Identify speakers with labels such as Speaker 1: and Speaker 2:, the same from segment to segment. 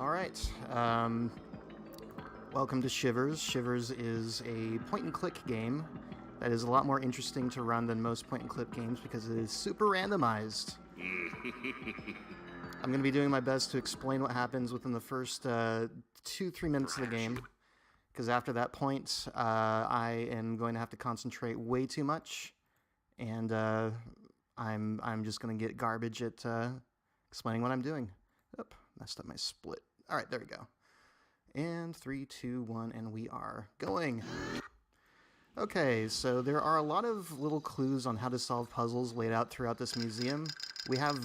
Speaker 1: Alright, welcome to Shivers. Shivers is a point-and-click game that is a lot more interesting to run than most point-and-click games because it is super randomized. I'm going to be doing my best to explain what happens within the first 2-3 minutes of the game, because after that point, I am going to have to concentrate way too much, and I'm just going to get garbage at explaining what I'm doing. Oop, messed up my split. All right, there we go. And 3, 2, 1, and we are going. Okay, so there are a lot of little clues on how to solve puzzles laid out throughout this museum. We have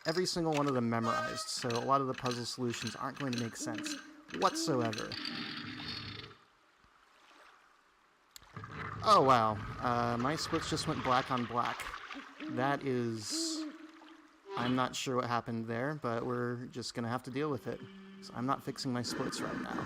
Speaker 1: every single one of them memorized, so a lot of the puzzle solutions aren't going to make sense whatsoever. Oh, wow. My splits just went black on black. That is... I'm not sure what happened there, but we're just going to have to deal with it. So I'm not fixing my splits right now.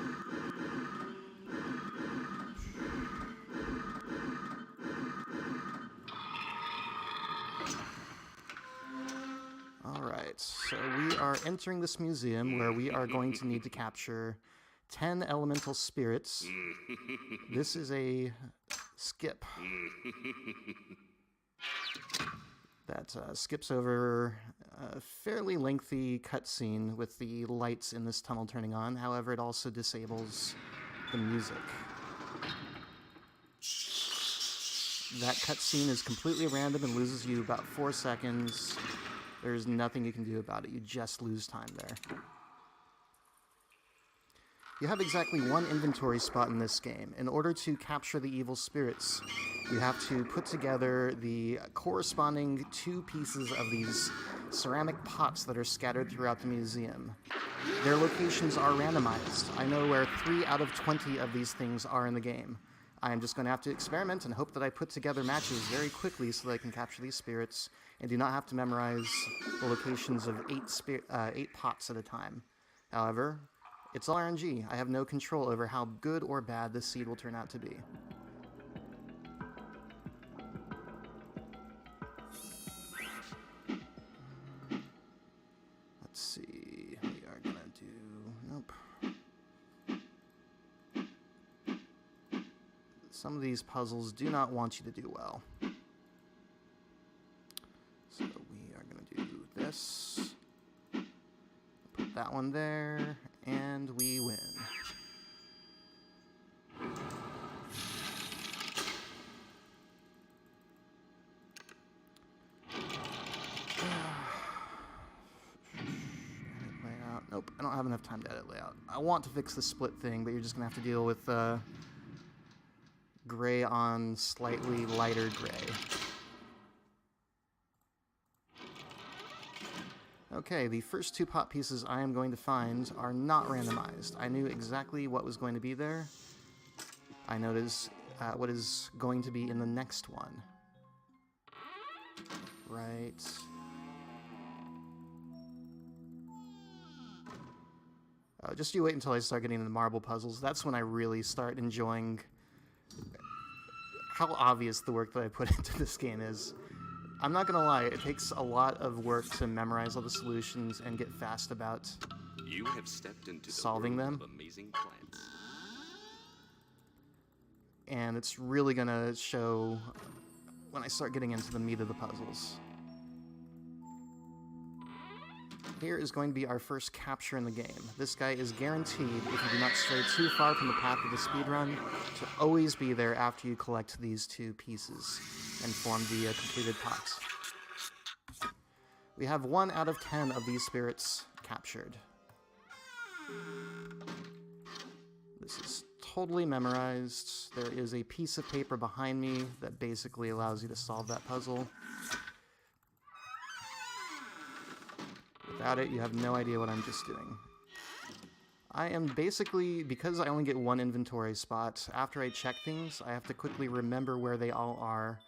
Speaker 1: Alright, so we are entering this museum where we are going to need to capture 10 elemental spirits. This is a skip that skips over a fairly lengthy cutscene with the lights in this tunnel turning on. However, it also disables the music. That cutscene is completely random and loses you about 4 seconds. There's nothing you can do about it. You just lose time there. You have exactly one inventory spot in this game. In order to capture the evil spirits, you have to put together the corresponding 2 pieces of these ceramic pots that are scattered throughout the museum. Their locations are randomized. I know where 3 out of 20 of these things are in the game. I'm just going to have to experiment and hope that I put together matches very quickly so that I can capture these spirits and do not have to memorize the locations of 8 pots at a time. However, it's all RNG. I have no control over how good or bad this seed will turn out to be. Let's see. We are gonna do... Nope. Some of these puzzles do not want you to do well. So we are gonna do this. Put that one there, and we win. Layout. Nope, I don't have enough time to edit layout. I want to fix the split thing, but you're just gonna have to deal with gray on slightly lighter gray. Okay, the first 2 pot pieces I am going to find are not randomized. I knew exactly what was going to be there. I noticed what is going to be in the next one. Right. Just you wait until I start getting the marble puzzles. That's when I really start enjoying how obvious the work that I put into this game is. I'm not gonna lie, it takes a lot of work to memorize all the solutions and get fast about
Speaker 2: you have stepped into
Speaker 1: solving
Speaker 2: the world
Speaker 1: them.
Speaker 2: Of amazing plants.
Speaker 1: And it's really gonna show when I start getting into the meat of the puzzles. Here is going to be our first capture in the game. This guy is guaranteed, if you do not stray too far from the path of the speedrun, to always be there after you collect these 2 pieces and form the completed pots. We have 1 out of 10 of these spirits captured. This is totally memorized. There is a piece of paper behind me that basically allows you to solve that puzzle. Without it, you have no idea what I'm just doing. I am basically, because I only get 1 inventory spot, after I check things, I have to quickly remember where they all are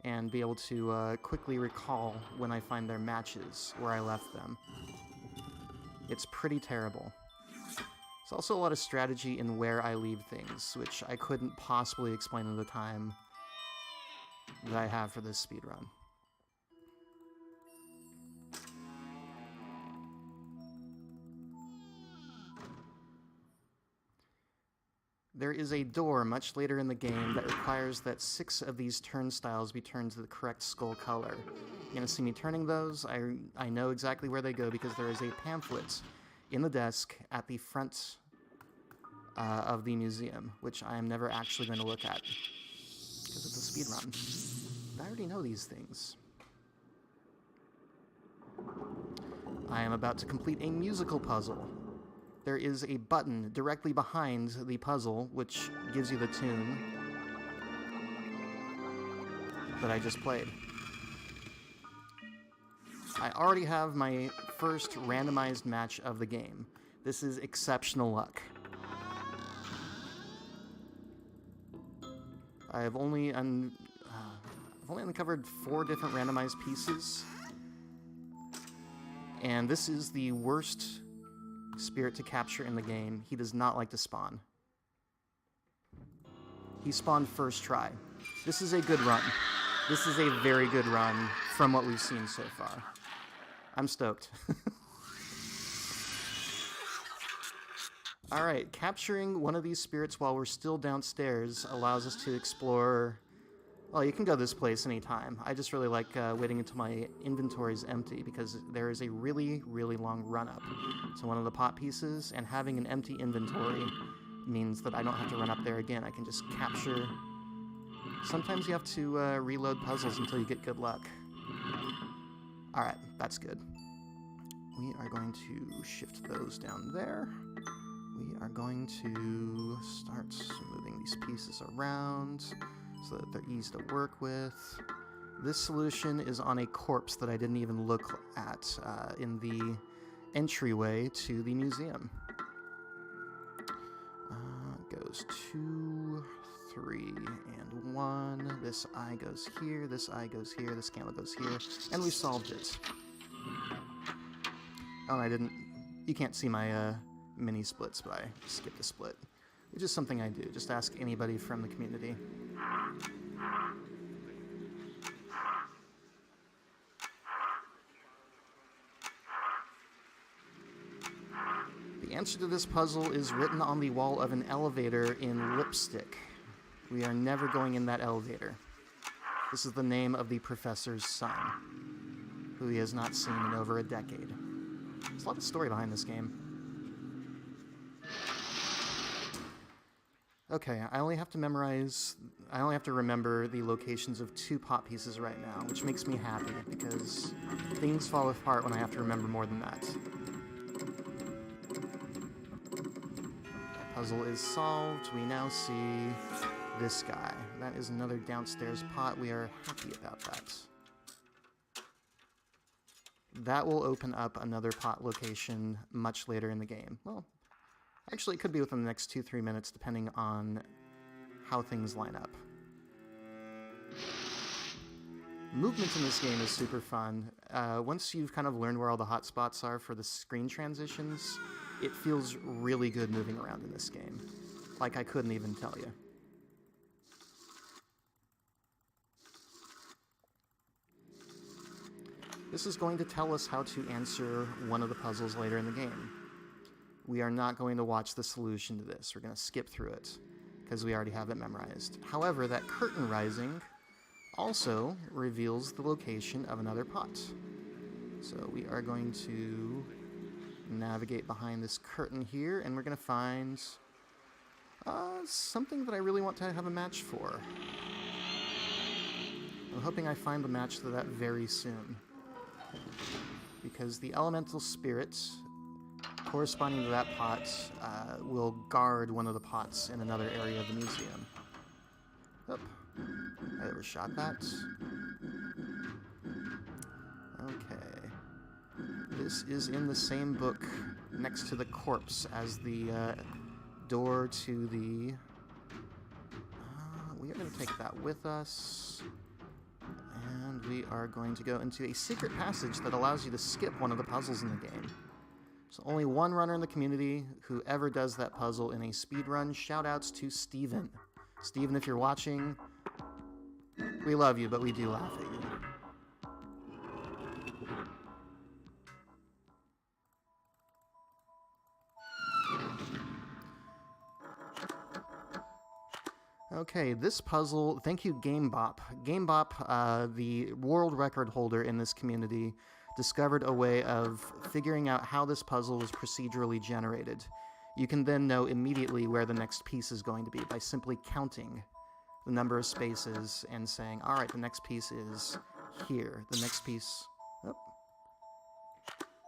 Speaker 1: and be able to quickly recall when I find their matches, where I left them. It's pretty terrible. There's also a lot of strategy in where I leave things, which I couldn't possibly explain in the time that I have for this speedrun. There is a door much later in the game that requires that 6 of these turnstiles be turned to the correct skull color. You're going to see me turning those. I know exactly where they go because there is a pamphlet in the desk at the front of the museum, which I am never actually going to look at because it's a speed run. I already know these things. I am about to complete a musical puzzle. There is a button directly behind the puzzle, which gives you the tune that I just played. I already have my first randomized match of the game. This is exceptional luck. I've only uncovered 4 different randomized pieces, and this is the worst spirit to capture in the game. He does not like to spawn. He spawned first try. This is a good run. This is a very good run from what we've seen so far. I'm stoked. Alright, capturing one of these spirits while we're still downstairs allows us to explore... Well, you can go this place anytime. I just really like waiting until my inventory is empty because there is a really, really long run-up to one of the pot pieces, and having an empty inventory means that I don't have to run up there again. I can just capture... Sometimes you have to reload puzzles until you get good luck. Alright, that's good. We are going to shift those down there. We are going to start moving these pieces around so that they're easy to work with. This solution is on a corpse that I didn't even look at in the entryway to the museum. Goes 2, 3, and 1. This eye goes here, this eye goes here, this candle goes here, and we solved it. Oh, I didn't... You can't see my mini splits, but I skipped a split, which is something I do. Just ask anybody from the community. The answer to this puzzle is written on the wall of an elevator in lipstick. We are never going in that elevator. This is the name of the professor's son, who he has not seen in over a decade. There's a lot of story behind this game. Okay, I only have to remember the locations of 2 pot pieces right now, which makes me happy, because things fall apart when I have to remember more than that. That puzzle is solved. We now see this guy. That is another downstairs pot. We are happy about that. That will open up another pot location much later in the game. Well, actually, it could be within the next 2-3 minutes, depending on how things line up. Movement in this game is super fun. Once you've kind of learned where all the hot spots are for the screen transitions, it feels really good moving around in this game. Like I couldn't even tell you. This is going to tell us how to answer one of the puzzles later in the game. We are not going to watch the solution to this. We're going to skip through it, because we already have it memorized. However, that curtain rising also reveals the location of another pot. So we are going to navigate behind this curtain here, and we're going to find something that I really want to have a match for. I'm hoping I find the match to that very soon, because the elemental spirit corresponding to that pot will guard one of the pots in another area of the museum. Oh, I overshot that. Okay. This is in the same book next to the corpse as the door to the... we are going to take that with us. And we are going to go into a secret passage that allows you to skip one of the puzzles in the game. So only one runner in the community who ever does that puzzle in a speedrun. Shoutouts to Steven. Steven, if you're watching, we love you, but we do laugh at you. Okay, this puzzle, thank you GameBop. GameBop, the world record holder in this community, discovered a way of figuring out how this puzzle was procedurally generated. You can then know immediately where the next piece is going to be by simply counting the number of spaces and saying, all right, the next piece is here. The next piece,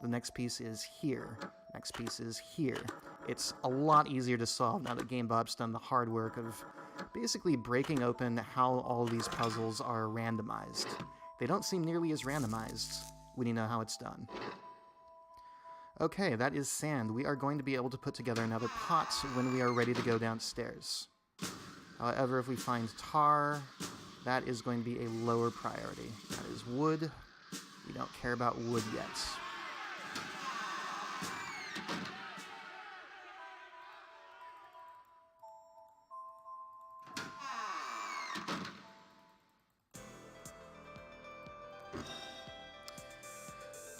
Speaker 1: the next piece is here. Next piece is here. It's a lot easier to solve now that GameBop's done the hard work of basically breaking open how all these puzzles are randomized. They don't seem nearly as randomized when you know how it's done. Okay, that is sand. We are going to be able to put together another pot when we are ready to go downstairs. However, if we find tar, that is going to be a lower priority. That is wood. We don't care about wood yet.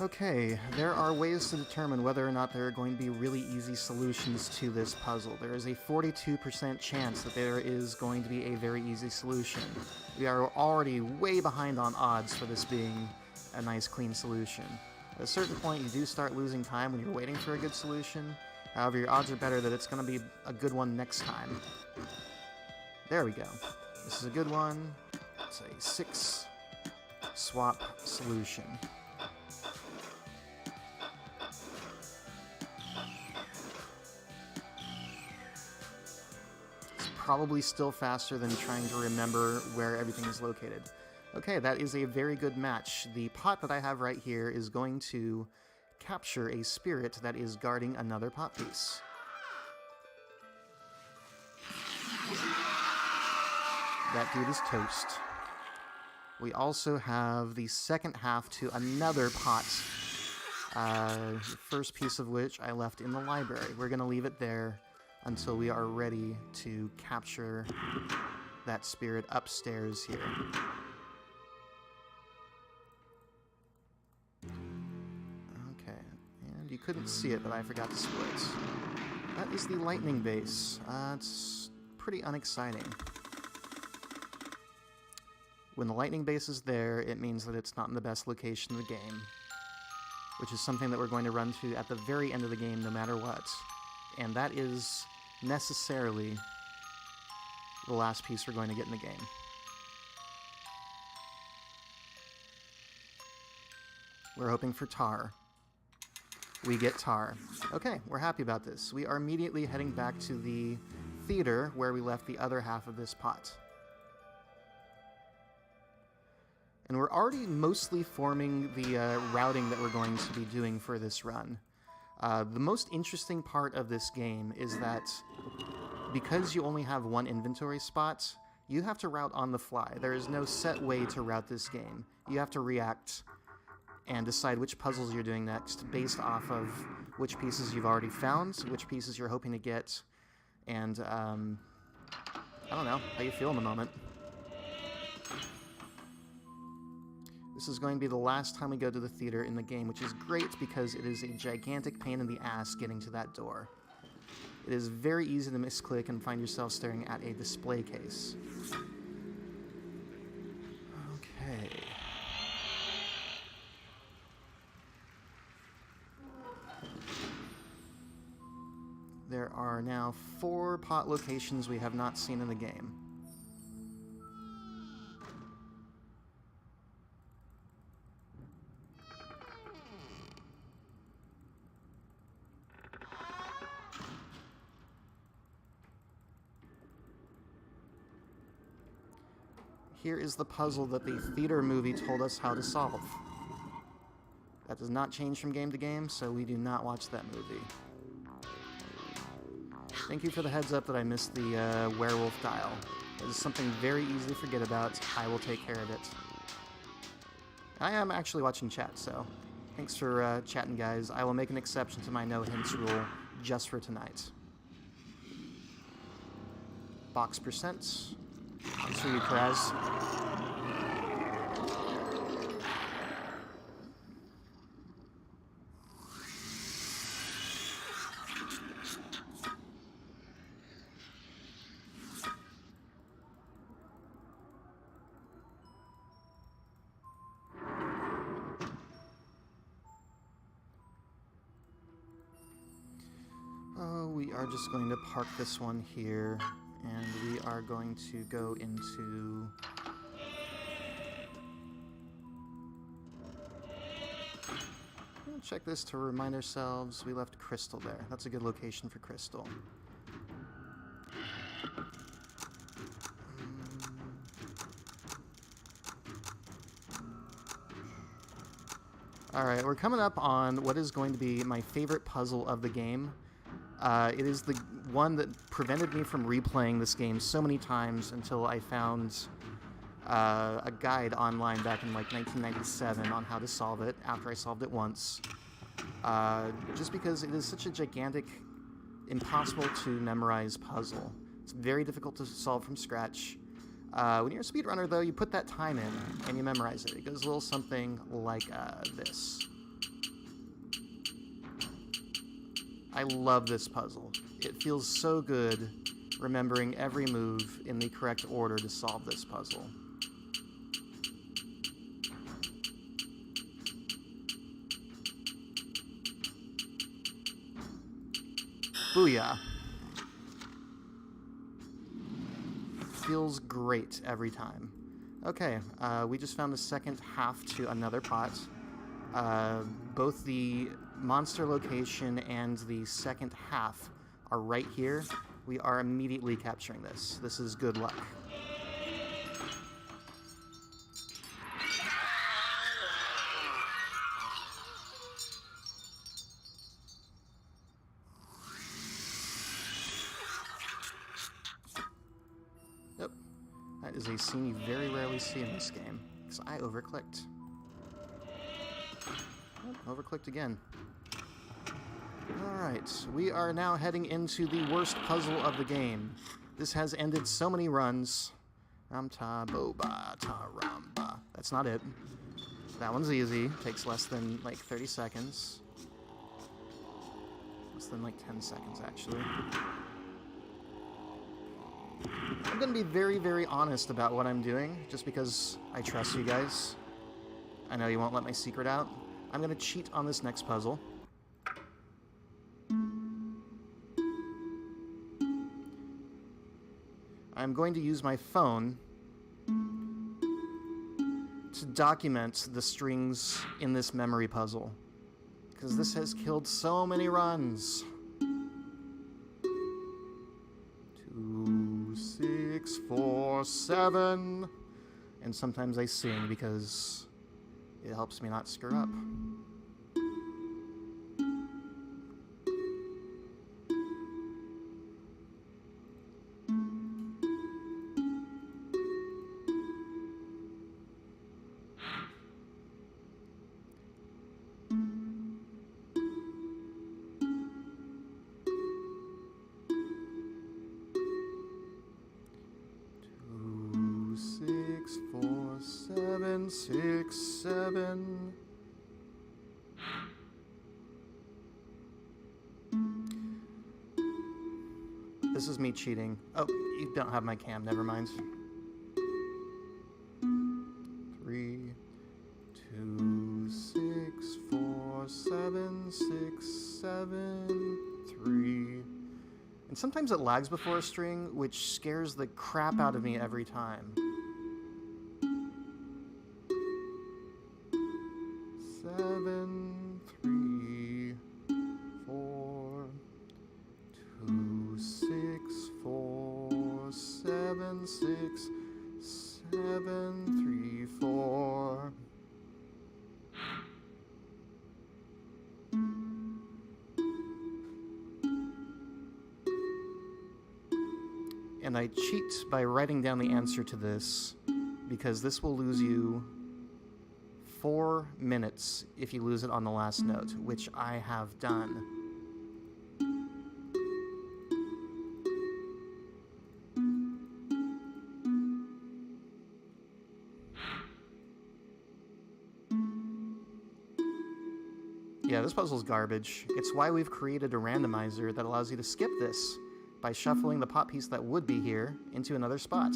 Speaker 1: Okay, there are ways to determine whether or not there are going to be really easy solutions to this puzzle. There is a 42% chance that there is going to be a very easy solution. We are already way behind on odds for this being a nice, clean solution. At a certain point, you do start losing time when you're waiting for a good solution. However, your odds are better that it's going to be a good one next time. There we go. This is a good one. It's a 6 swap solution. Probably still faster than trying to remember where everything is located. Okay, that is a very good match. The pot that I have right here is going to capture a spirit that is guarding another pot piece. That dude is toast. We also have the second half to another pot, the first piece of which I left in the library. We're going to leave it there until we are ready to capture that spirit upstairs here. Okay, and you couldn't see it, but I forgot to split. That is the lightning base. It's pretty unexciting. When the lightning base is there, it means that it's not in the best location of the game, which is something that we're going to run to at the very end of the game no matter what. And that is necessarily the last piece we're going to get in the game. We're hoping for tar. We get tar. Okay, we're happy about this. We are immediately heading back to the theater where we left the other half of this pot. And we're already mostly forming the routing that we're going to be doing for this run. The most interesting part of this game is that because you only have one inventory spot, you have to route on the fly. There is no set way to route this game. You have to react and decide which puzzles you're doing next based off of which pieces you've already found, which pieces you're hoping to get, and I don't know, how you feel in the moment. This is going to be the last time we go to the theater in the game, which is great because it is a gigantic pain in the ass getting to that door. It is very easy to misclick and find yourself staring at a display case. Okay. There are now 4 pot locations we have not seen in the game. Here is the puzzle that the theater movie told us how to solve. That does not change from game to game, so we do not watch that movie. Thank you for the heads up that I missed the werewolf dial. It is something very easy to forget about. I will take care of it. I am actually watching chat, so thanks for chatting, guys. I will make an exception to my no hints rule just for tonight. Box percent. Thanks for you, Kraz. are just going to park this one here, and we are going to go into... We'll check this to remind ourselves we left Crystal there. That's a good location for Crystal. Alright, we're coming up on what is going to be my favorite puzzle of the game. It is the one that prevented me from replaying this game so many times until I found a guide online back in like 1997 on how to solve it after I solved it once. Just because it is such a gigantic, impossible to memorize puzzle. It's very difficult to solve from scratch. When you're a speedrunner, though, you put that time in and you memorize it. It goes a little something like this. I love this puzzle. It feels so good remembering every move in the correct order to solve this puzzle. Booyah. Feels great every time. Okay, we just found the second half to another pot. Both the monster location and the second half are right here. We are immediately capturing this. This is good luck. Yep, that is a scene you very rarely see in this game, because I overclicked. Oh, overclicked again. Alright, we are now heading into the worst puzzle of the game. This has ended so many runs. Ram-ta, boba, ta, ramba. That's not it. That one's easy. Takes less than, like, 30 seconds. Less than, like, 10 seconds, actually. I'm gonna be very, very honest about what I'm doing, just because I trust you guys. I know you won't let my secret out. I'm gonna cheat on this next puzzle. I'm going to use my phone to document the strings in this memory puzzle, because this has killed so many runs. 2, 6, 4, 7, and sometimes I sing because it helps me not screw up. Six, seven. This is me cheating. Oh, you don't have my cam, never mind. 3, 2, 6, 4, 7, 6, 7, 3. And sometimes it lags before a string, which scares the crap out of me every time. 7, 3, 4, 2, 6, 4, 7, 6, 7, 3, 4. And I cheat by writing down the answer to this, because this will lose you 4 minutes if you lose it on the last note, which I have done. Yeah, this puzzle's garbage. It's why we've created a randomizer that allows you to skip this by shuffling the pot piece that would be here into another spot.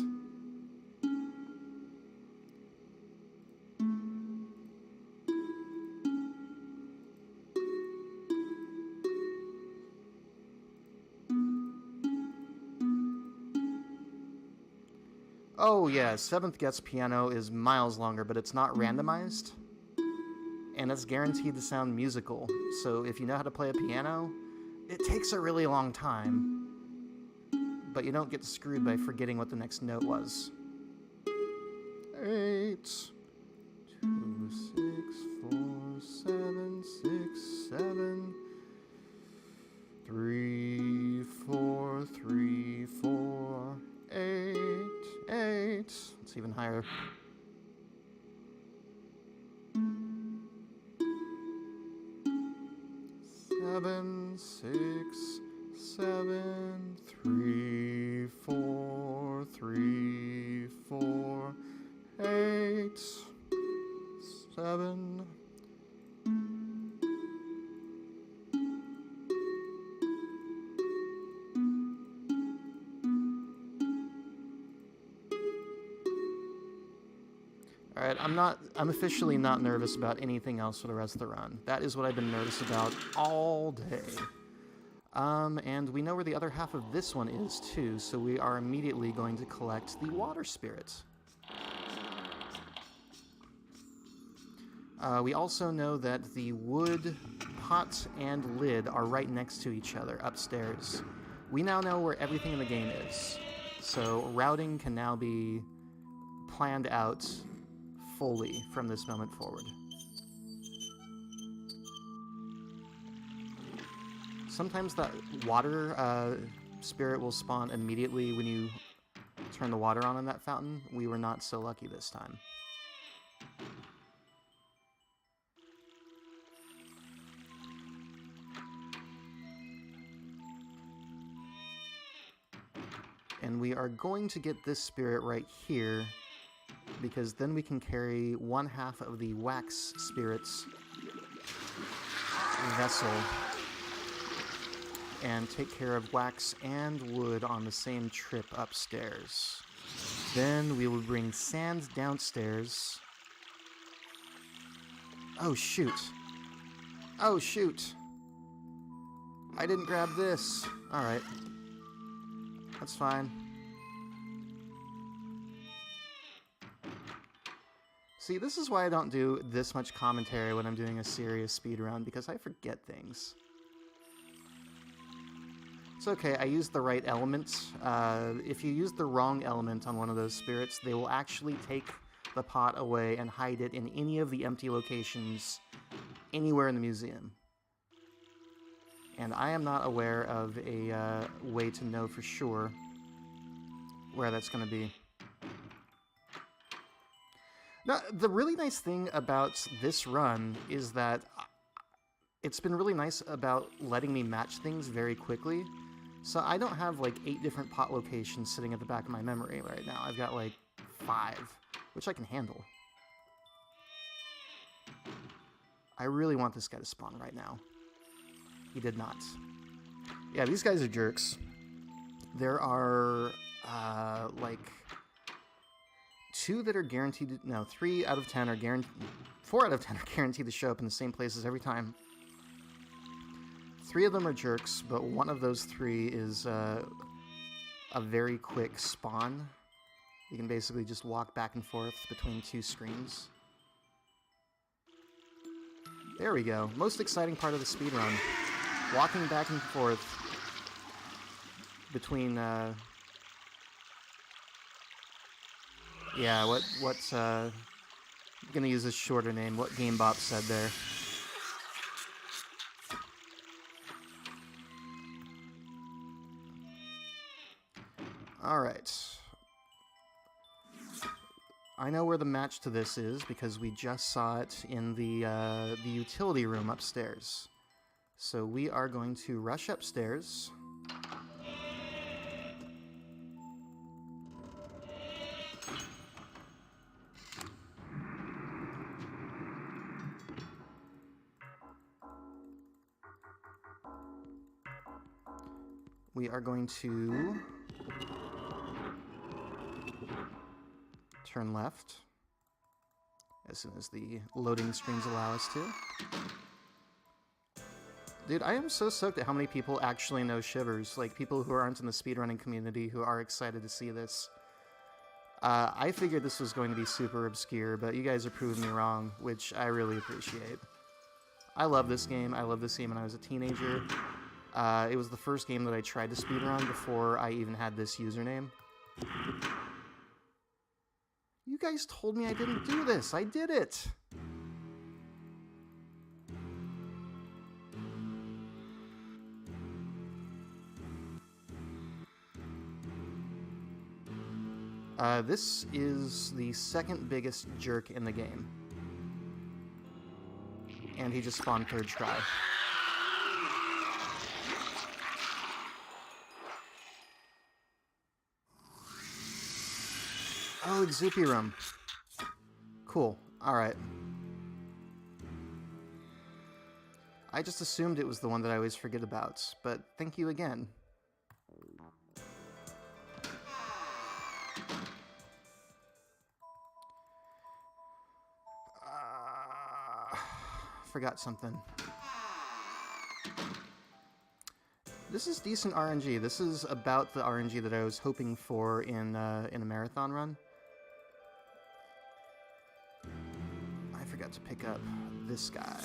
Speaker 1: Oh yeah, 7th Guest Piano is miles longer, but it's not randomized. And it's guaranteed to sound musical. So if you know how to play a piano, it takes a really long time. But you don't get screwed by forgetting what the next note was. 8, 2, 6, 4, 7, 6, 7, 3, 4, 3, 4, 8, 8. It's even higher. 7, 6, 7, 3, 4, 3, 4, 8, 7. Alright, I'm officially not nervous about anything else for the rest of the run. That is what I've been nervous about all day. And we know where the other half of this one is too, so we are immediately going to collect the water spirit. We also know that the wood pot and lid are right next to each other upstairs. We now know where everything in the game is, so routing can now be planned out fully from this moment forward. Sometimes that water spirit will spawn immediately when you turn the water on in that fountain. We were not so lucky this time. And we are going to get this spirit right here, because then we can carry one half of the wax spirit's vessel and take care of wax and wood on the same trip upstairs. Then we will bring sand downstairs. Oh shoot. Oh shoot. I didn't grab this. Alright. That's fine. See, this is why I don't do this much commentary when I'm doing a serious speedrun, because I forget things. It's okay, I used the right element. If you use the wrong element on one of those spirits, they will actually take the pot away and hide it in any of the empty locations anywhere in the museum. And I am not aware of a way to know for sure where that's going to be. Now, the really nice thing about this run is that it's been really nice about letting me match things very quickly. So I don't have like 8 different pot locations sitting at the back of my memory right now. I've got like 5, which I can handle. I really want this guy to spawn right now. He did not. Yeah, these guys are jerks. There are like 2 that are guaranteed. No, 3 out of 10 are guaranteed. 4 out of 10 are guaranteed to show up in the same places every time. 3 of them are jerks, but one of those 3 is a very quick spawn. You can basically just walk back and forth between 2 screens. There we go. Most exciting part of the speedrun. Walking back and forth between, yeah, I'm gonna use a shorter name, what GameBop said there. Alright. I know where the match to this is because we just saw it in the utility room upstairs. So we are going to rush upstairs. We are going to turn left as soon as the loading screens allow us to. Dude, I am so stoked at how many people actually know Shivers, like people who aren't in the speedrunning community who are excited to see this. I figured this was going to be super obscure, but you guys are proving me wrong, which I really appreciate. I love this game. I loved this game when I was a teenager. It was the first game that I tried to speedrun before I even had this username. You guys told me I didn't do this. I did it! This is the second biggest jerk in the game. And he just spawned third try. Oh, Exupi Room. Cool. Alright. I just assumed it was the one that I always forget about, but thank you again. Forgot something. This is decent RNG. This is about the RNG that I was hoping for in a marathon run. I forgot to pick up this guy.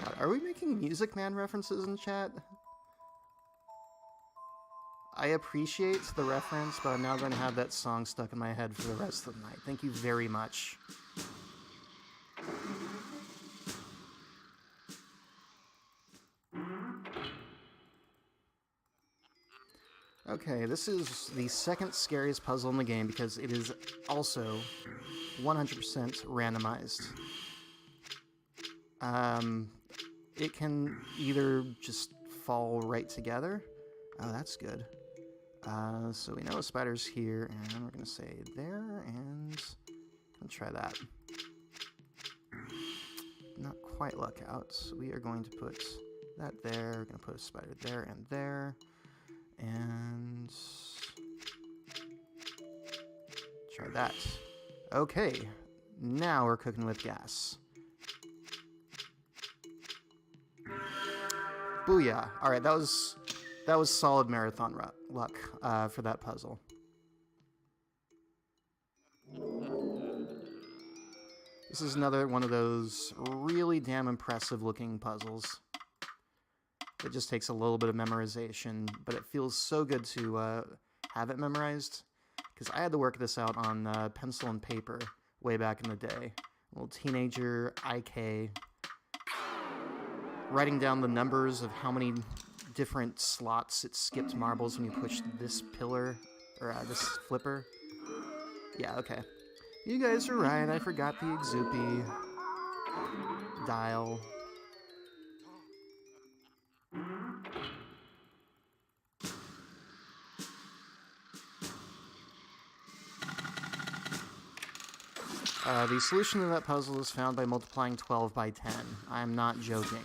Speaker 1: God, are we making Music Man references in chat? I appreciate the reference, but I'm now going to have that song stuck in my head for the rest of the night. Thank you very much. Okay, this is the second scariest puzzle in the game because it is also 100% randomized. It can either just fall right together. Oh, that's good. So we know a spider's here, and we're going to say there, and let's try that. Not quite luck out. So we are going to put that there. We're going to put a spider there and there. And try that. Okay, now we're cooking with gas. Booyah! All right, that was solid marathon luck for that puzzle. This is another one of those really damn impressive looking puzzles. It just takes a little bit of memorization, but it feels so good to have it memorized, because I had to work this out on pencil and paper way back in the day. Little teenager, IK, writing down the numbers of how many different slots it skipped marbles when you pushed this pillar, or this flipper. Yeah, okay. You guys are right, I forgot the Exupi dial. The solution to that puzzle is found by multiplying 12 by 10. I'm not joking.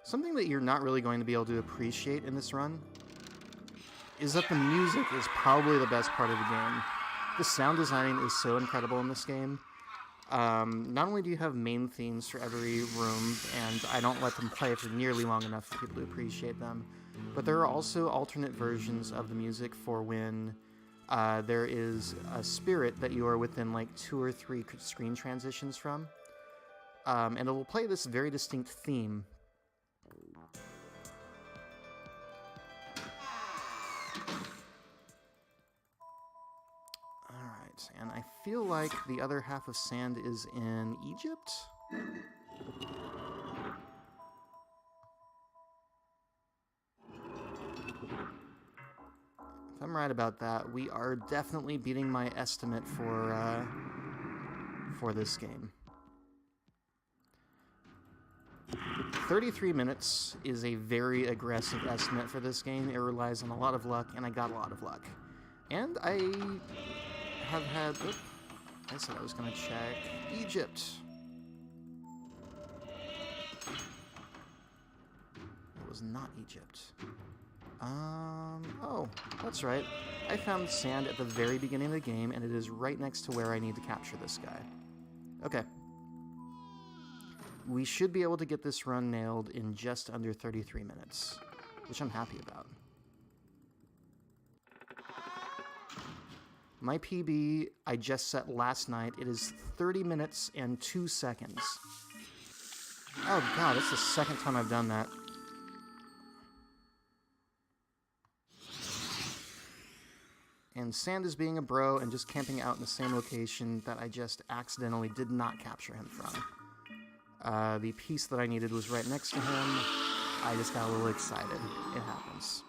Speaker 1: Something that you're not really going to be able to appreciate in this run is that the music is probably the best part of the game. The sound design is so incredible in this game. Not only do you have main themes for every room, and I don't let them play for nearly long enough for people to appreciate them, but there are also alternate versions of the music for when there is a spirit that you are within like 2 or 3 screen transitions from. And it will play this very distinct theme. And I feel like the other half of sand is in Egypt? If I'm right about that, we are definitely beating my estimate for this game. 33 minutes is a very aggressive estimate for this game. It relies on a lot of luck, and I got a lot of luck. And I have had... Oop, I said I was going to check Egypt. It was not Egypt. Oh, that's right. I found sand at the very beginning of the game, and it is right next to where I need to capture this guy. Okay. We should be able to get this run nailed in just under 33 minutes, which I'm happy about. My PB I just set last night. It is 30 minutes and 2 seconds. Oh god, that's the second time I've done that. And Sand is being a bro and just camping out in the same location that I just accidentally did not capture him from. The piece that I needed was right next to him. I just got a little excited. It happens.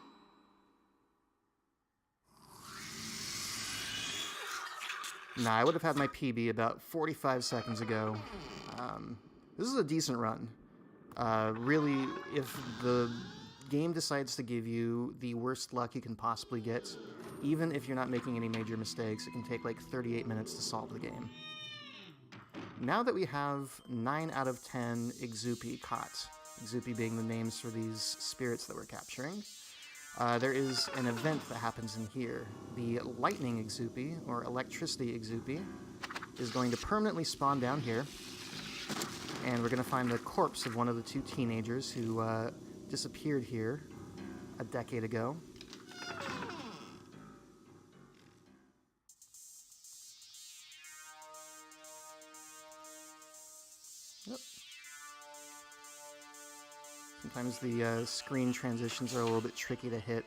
Speaker 1: Nah, I would have had my PB about 45 seconds ago. This is a decent run. Really, if the game decides to give you the worst luck you can possibly get, even if you're not making any major mistakes, it can take like 38 minutes to solve the game. Now that we have 9 out of 10 Exupi caught, Exupi being the names for these spirits that we're capturing, there is an event that happens in here. The Lightning Exupi, or Electricity Exupi, is going to permanently spawn down here, and we're going to find the corpse of one of the 2 teenagers who disappeared here a decade ago. Yep. Sometimes the screen transitions are a little bit tricky to hit.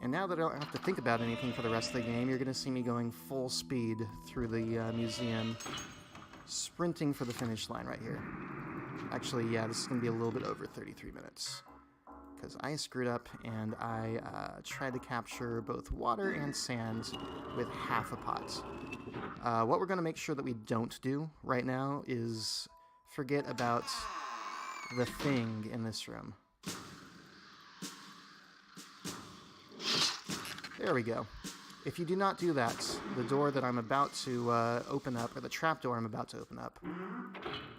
Speaker 1: And now that I don't have to think about anything for the rest of the game, you're going to see me going full speed through the museum, sprinting for the finish line right here. Actually, yeah, this is going to be a little bit over 33 minutes. Because I screwed up and I tried to capture both water and sand with half a pot. What we're going to make sure that we don't do right now is forget about the thing in this room. There we go. If you do not do that, the door that I'm about to open up, or the trapdoor I'm about to open up,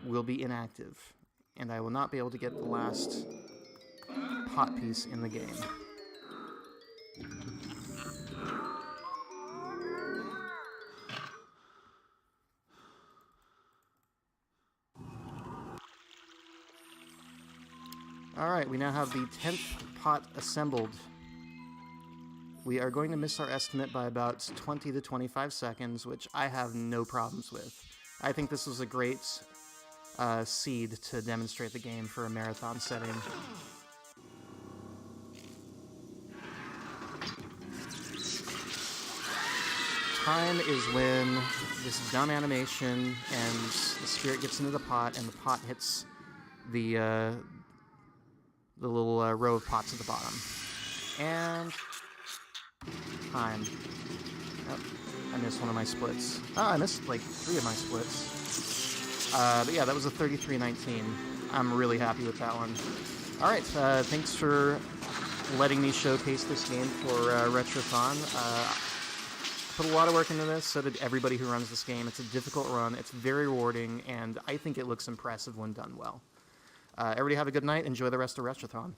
Speaker 1: will be inactive, and I will not be able to get the last pot piece in the game. Alright, we now have the 10th pot assembled. We are going to miss our estimate by about 20 to 25 seconds, which I have no problems with. I think this was a great seed to demonstrate the game for a marathon setting. Time is when this dumb animation and the spirit gets into the pot and the pot hits the little row of pots at the bottom. And time. Oh, I missed one of my splits. Oh, I missed like 3 of my splits. But yeah, that was a 33-19. I'm really happy with that one. Alright, thanks for letting me showcase this game for Retrothon. Put a lot of work into this, so did everybody who runs this game. It's a difficult run, it's very rewarding, and I think it looks impressive when done well. Everybody have a good night, enjoy the rest of Retrothon.